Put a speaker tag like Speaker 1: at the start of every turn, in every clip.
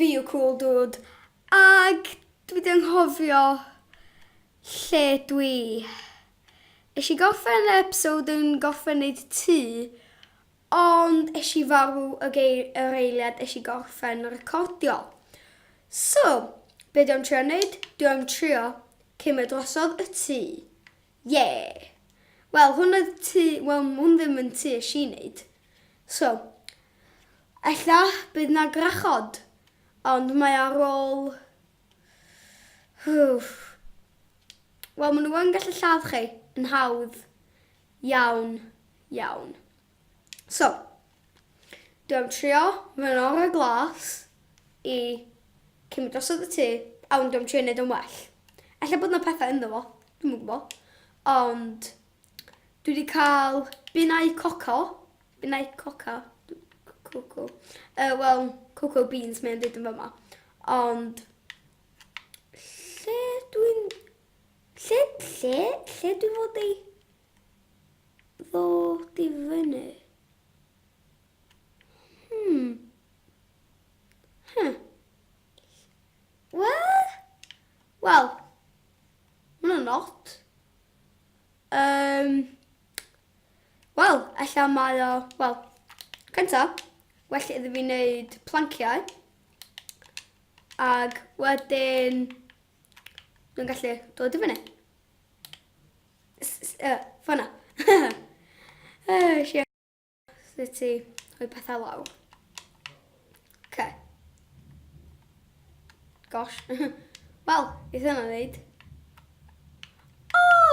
Speaker 1: vehicle dod ag dwi wedi anghofio lle dwi. Eisiau gorffen y episode yn gorffen neud tŷ, ond eisiau farw yr eiliad eisiau gorffen recordio. So, be dwi'n trio neud? Dwi'n trio cymryd drosodd y tŷ. Yeah! Wel, hwn ddim yn tŷ eisiau neud. So, ella bydd na grachod, ond mae ar ôl... Wel, maen nhw yn gallu lladd chi yn hawdd iawn. So, dwi'n trio mewn o'r y glas i cymryd drosodd y tŷ, a dwi'n trio neud yn well. Ella bod yna pethau ynddo fo, dwi'n yn gwybod. Ond dwi wedi cael bunnau coco. Cocoa beans mae'n dweud yn fyma. Ond lle dwi'n fod i ddod i fyny? Wel, mae'n not. Wel, ella mae o... Wel, cyntaf, well iddo fi wneud planciau. Ag wedyn, dwi'n gallu dod i fyny. Ffona. Sut i rhoi pethau lawr. Okay. Gosh. Wel, beth yna wneud?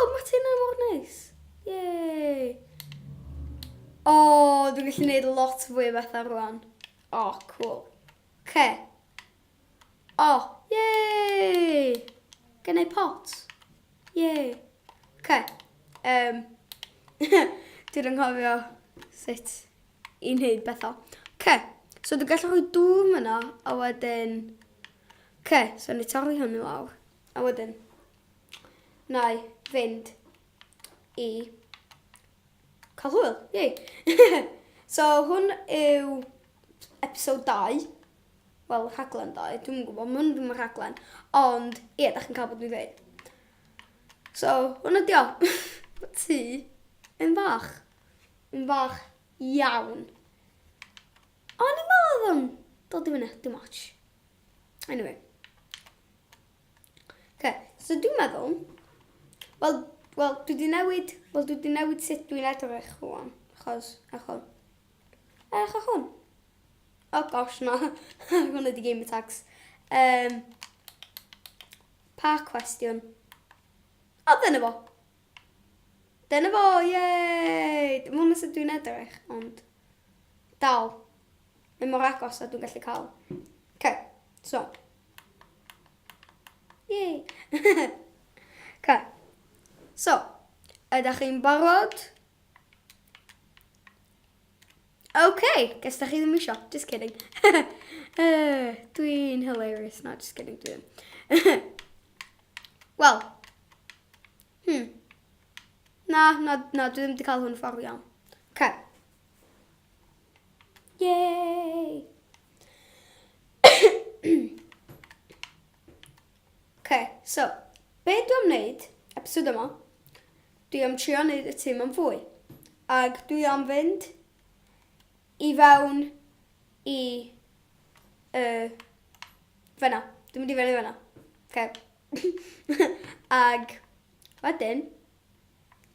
Speaker 1: Mae ti'n mor neis. Yay. Dwi'n gallu gwneud lot fwy o bethau rwan. Cool. Okay. Yay. Gennau pot. Yay. Okay. Dwi'n anghofio sut i wneud bethau. Okay. So dwi'n gallu rhoi dŵm yna, a wedyn... Okay, so ni torri hwnnw lawr. A wedyn, na i fynd i cael hwyl. Yay. So hwn yw episode 2. Wel, rhaglen 2. Dwi'n gwybod, hwn ddim yn rhaglen. Ond, da chi'n cael bod dwi'n dweud. So, hwn ydi o. Tŷ yn bach. Yn bach iawn. O'n i'n meddwl o'n dod i fyny, dim much. Anyway. Okay, so dwi'n meddwl, wel, dwi wedi newid sut dwi'n edrych rwan, achos hwn. Oh gosh, na, hwn ydi game attacks. Pa cwestiwn? Dyna fo. Dyna fo, yay! Dim ond sut dwi'n edrych, ond dal. Mae mor agos a dwi'n gallu cael. Okay, so. Yay! Okay. So, ydych chi'n barod? Okay, guess da chi ddim isio. Just kidding. Dwi'n hilarious. No, just kidding. Dwi'n. Wel. Na, dwi ddim wedi cael hwn ffordd iawn. Okay. Yay! Okay, so, be dwi'n wneud, episode yma, dwi am trio wneud y tŷ mewn fwy. Ag dwi am fynd i fewn i fyna. Dwi'n mynd i fyny fyna. Okay. Ag wedyn,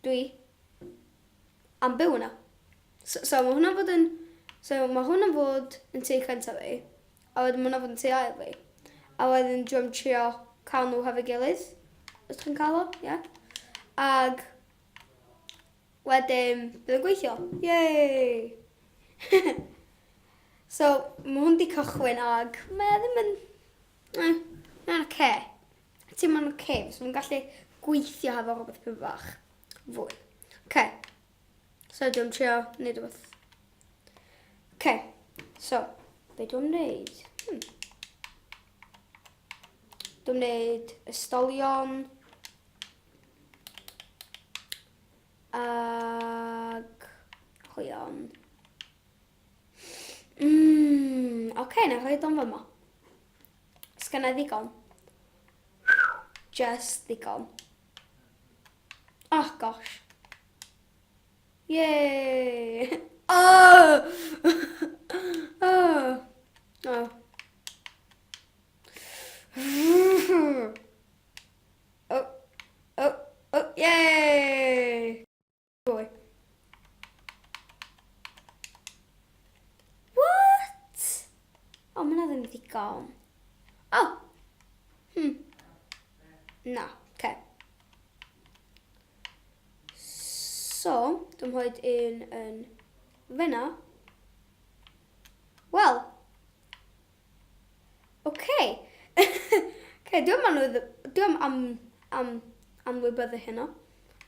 Speaker 1: dwi am byw yna. So mae hwnna'n fod yn tŷ cyntaf fi. A wedyn mae hwnna'n fod yn tŷ ail fi. A wedyn dwi am trio cael nhw hefo gilydd. Os chi'n cael o, ie. Ag wedyn, bydd yn gweithio. Yay! So, mae hwn di cychwyn ag mae ddim yn... Mae'n oce. Ti'n mae'n oce, so mae'n gallu gweithio hefo rhywbeth pwy bach. Fwy. Okay. So, dwi'n trio wneud rhywbeth. Okay. So, be dwi'n wneud? Dwi'n wneud ystolion. Ag... chwion. Okay, na rhaid o'n fyma. Sgynna ddigon. Just ddigon. Oh gosh. Yay! Oh! Oh! Oh. Oh, oh, oh, yay! Boy. What? Oh, mae 'na ddim ddigon. Oh! Na, okay. So, dwi'n rhoi un yn fyna. Wel. Okay. Okay, dwi'n am anwybyddu hynna.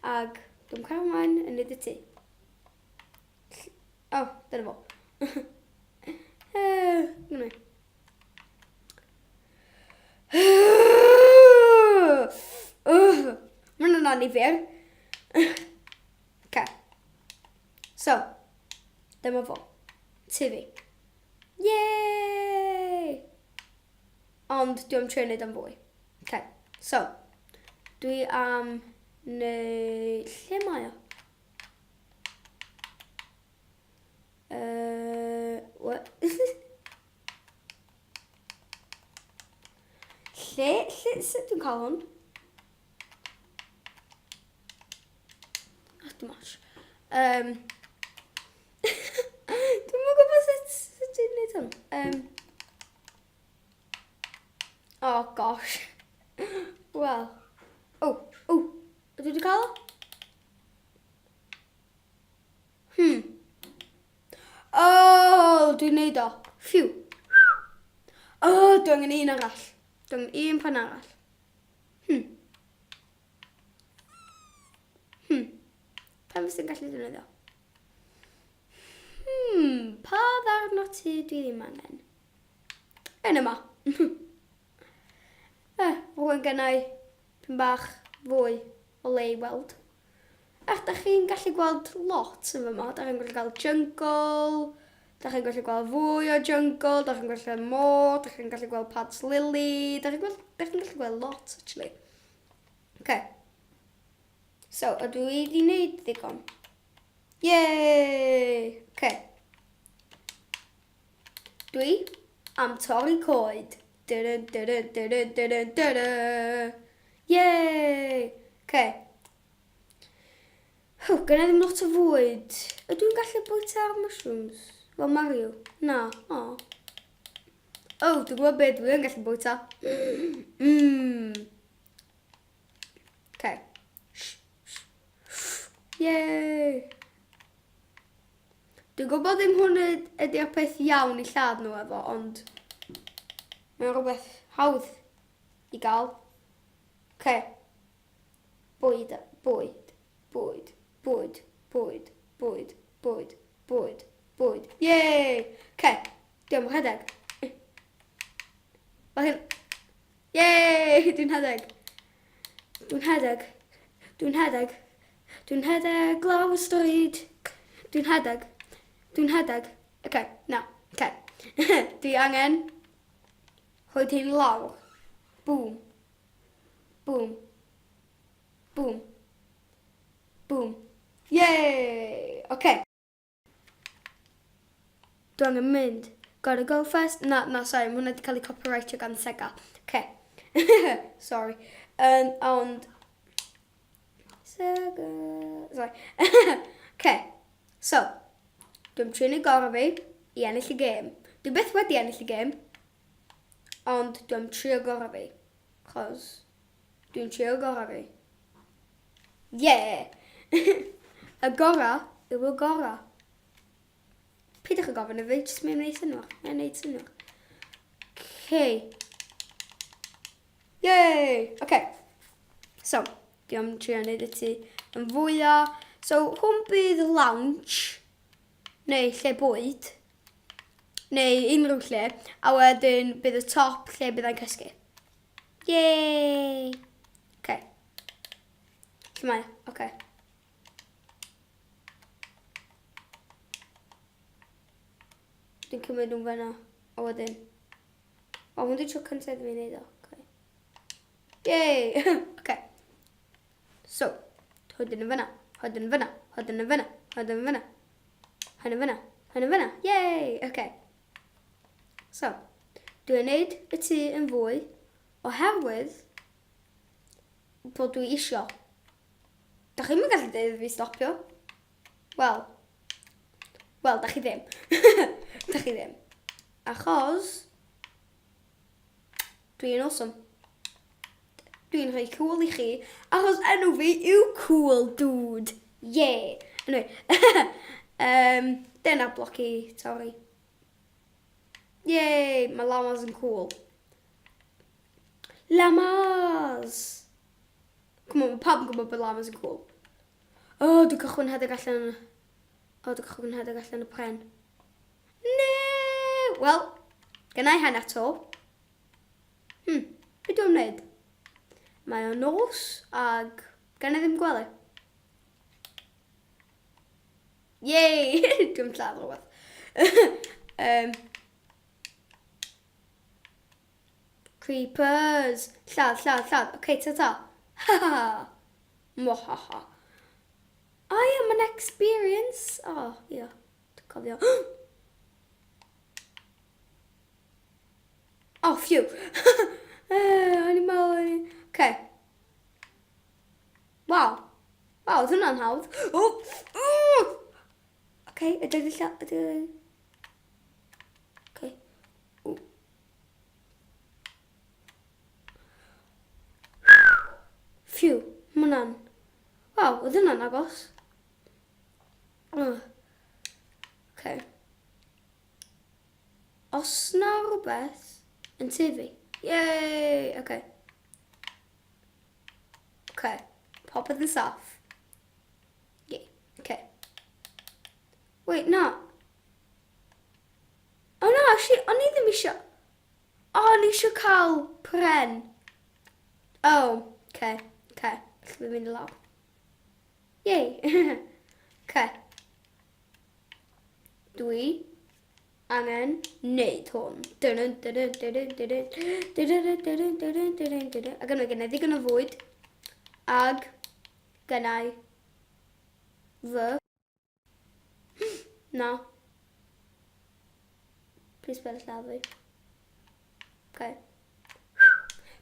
Speaker 1: Ag dwi'n cael ymlaen yn neud y tŷ. Oh, dyna fo. Gwna i. Mae hwnna'n anifyr. Okay. So, dyma fo. Tŷ fi. Yay! Ond dwi'n trio neud am fwy. Okay. So, dwi am neu... Lle mae o? What? Sut dwi'n cael hwn? Dim ots. Dwi'n mwyn gwybod sut dwi'n neud hwn. Oh gosh. Wel. Oh. Ydw i wedi cael o? Oh, dwi'n neud o. Phew. Oh, dwi'n angen un arall. Dwi'n angen un pan arall. Pan fes yn gallu ddefnyddio? Pa ddarn o tŷ dwi ddim angen? Yn yma. Rwy'n gennau pyn bach fwy o le I weld. Ach, da chi'n gallu gweld lot yn fyma. Da chi'n gallu gweld jungle, da chi'n gallu gweld fwy o jungle, da chi'n gallu gweld môr, da chi'n gallu gweld pads lily, da chi'n gallu gweld lot, actually. Okay. So, ydw I wedi wneud ddigon? Yay! Okay. Dwi am torri coed. Yay! Okay. Gyda ddim lot o fwyd. Ydw i'n gallu bwyta mushrooms? Fel Mario? Na. Oh, dwi'n gwybod beth dwi yn gallu bwyta. Okay. Yay! Dwi'n gwybod ddim hwn ydy'r peth iawn I lladd nhw efo, ond mae'n rhywbeth hawdd I gael. Okay. Bwyd. Yay! Okay. Dwi'n rhedeg. Yay! Dwi'n rhedeg lawr y stryd. Dwi'n rhedeg. Okay, na. Okay. Dwi angen rhoi hi'n lawr. Boom. Yay! Okay. Dwi angen mynd. Gotta go fast. Na, sorry. Mae hwnna wedi cael ei copyrightio gan Sega. Okay. Sorry. Ond... Sega... Sorry. Okay. So, dwi'n trin I gorau fi I ennill y gêm. Dwi beth wedi ennill y gêm. Ond dwi'n trio gorau fi. Chos dwi'n trio gorau fi. Yeah! Y gorau yw y gorau. Pidwch y gofyn y fi, jyst mae'n neud synwch. Mae'n neud synwch. Okay. Yay! Okay. So, dwi'n trio neud y ti yn fwyaf. So, hwn bydd lounge. Neu lle bwyd. Neu unrhyw lle. A wedyn bydd y top lle bydd yn cysgu. Yay! Okay. Lle mae? Okay. Dwi'n cymryd nhw'n fyna. A wedyn. O, hwn di tro cyntaf fi'n neud o. Okay. Yay! Okay. So, hodyn yn fyna, hodyn yn fyna, hodyn yn fyna, hodyn yn fyna, hodyn yn fyna, hodyn yn fyna. Yay! Okay. So, dwi'n neud y tŷ yn fwy oherwydd bod dwi isio. Da chi'n gallu dweud fi stopio? Wel, da chi ddim. Da chi ddim. Achos dwi'n awesome. Dwi'n rhoi cool i chi, achos enw fi yw Cool Dude. Yeah. Anyway, dyna bloci torri. Yay, mae llamas yn cool. Llamas! Come on, mae pawb yn gwybod bod llamas yn cool. O, dwi'n cychwyn hedeg allan. O, dwi'n cychwyn hedeg allan y pren. No! Wel, gynnau hen eto. Be dwi'n wneud? Mae o'n nos ag gan i ddim gwely. Yay! Dwi'n lladd rhywbeth. Creepers. Lladd. Okay, ta-ta. Ha-ha. Mohaha. I am an experience. Oh, yeah. Dwi'n cofio. Oh, phew. Animal. Okay. Wow, oedd hwnna'n hawdd. Okay, ydw i lladd. Okay. Phew, mae hwnna'n. Wow, oedd hwnna'n agos. Okay. Os na rhywbeth yn tyfu. Yay! Okay. Okay. Popeth yn saff. Yeah. Okay. Wait, no. Oh no, actually, o'n i ddim eisiau. O, o'n i eisiau cael pren. Oh, okay. Okay. Felly fi'n mynd i lawr. Yay. Okay. Dwi angen neud hwn. Ac yna gennau ddigon o fwyd. Ag gennau fy. No. Please spell lladd fi. Okay.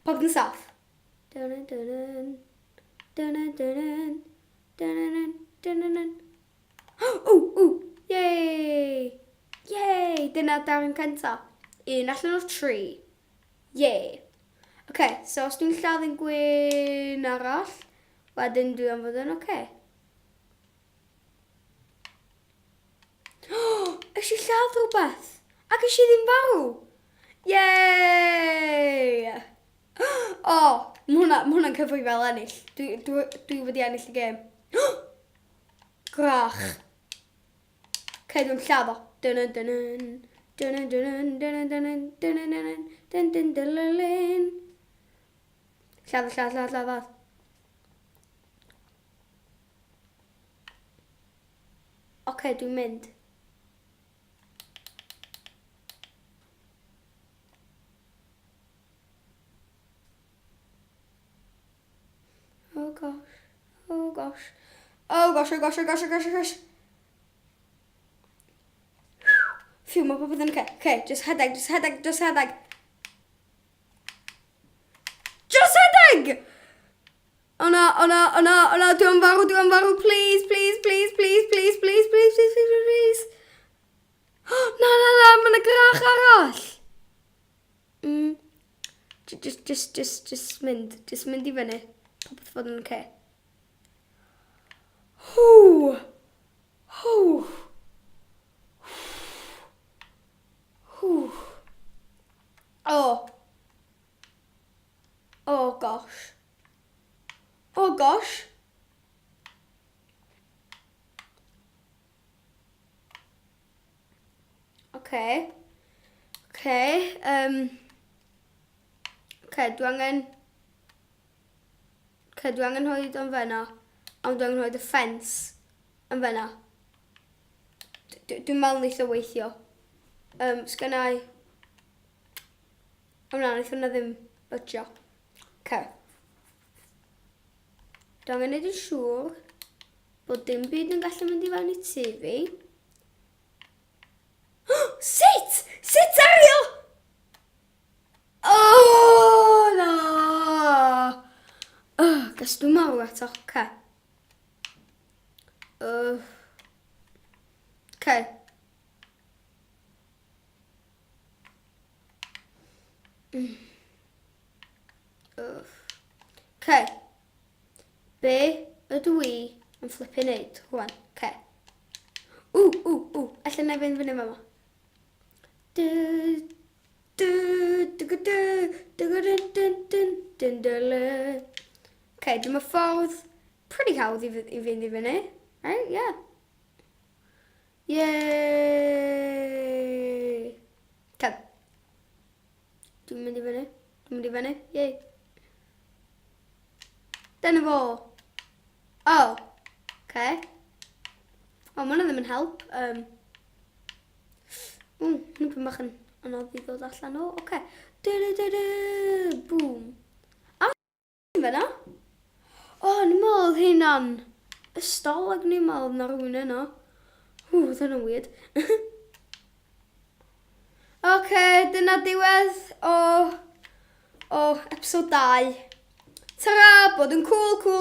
Speaker 1: Popeth yn saff. Ooh. Yay. Yay. Dyna darn cynta. Un allan o'r tri. Yay. Okay, so os dwi'n lladd yn gwyn arall, wedyn dwi am fod yn okay. Ys i lladd rhywbeth? Ac ys i ddim farw? Yay! Oh, mae hwnna'n cyfri fel ennill. Dwi wedi ennill y gêm. Grach. Okay, dwi'n lladd o. Lladd. Okay, dwi'n mynd. Oh gosh. Phew, mae popeth yn okay. Just hedeg. Just hedeg! Oh no, dwi'n farw, please. Na, mae yna grach arall. Just mynd i fyny. Popeth fod yn okay. Oh gosh. Okay. Dwi angen hoed o'n fenna. Ond dwi angen hoed y ffens yn fenna. Dwi'n meddwl neith o weithio. Sgynnau O na, wnaeth hwnna ddim bydio. Okay. Da angen neud yn siŵr bod dim byd yn gallu mynd i fewn i tŷ fi. Sut? Sut Ariel? Oh, na! Gas dwi'n marw eto. Okay. Okay. Okay. Be ydw i yn flipping neud rwan? Okay. Alla na i fynd fyny fama. Okay, dwi'n y ffordd pretty hawdd i fynd i fyny. Right, yeah. Yay! Okay. Dwi'n mynd i fyny. Yay. Dyna fo. Oh. Okay. O, ma' hwnna ddim yn help. Hwnnw pyn bach yn anodd i ddod allan o. Okay. Boom. A fyna? O, ni'n meddwl hynna'n ystol ag ni'n meddwl na rhywun yno. Dyna'n weird. Okay, dyna diwedd o episode 2. Tara, bod yn cool.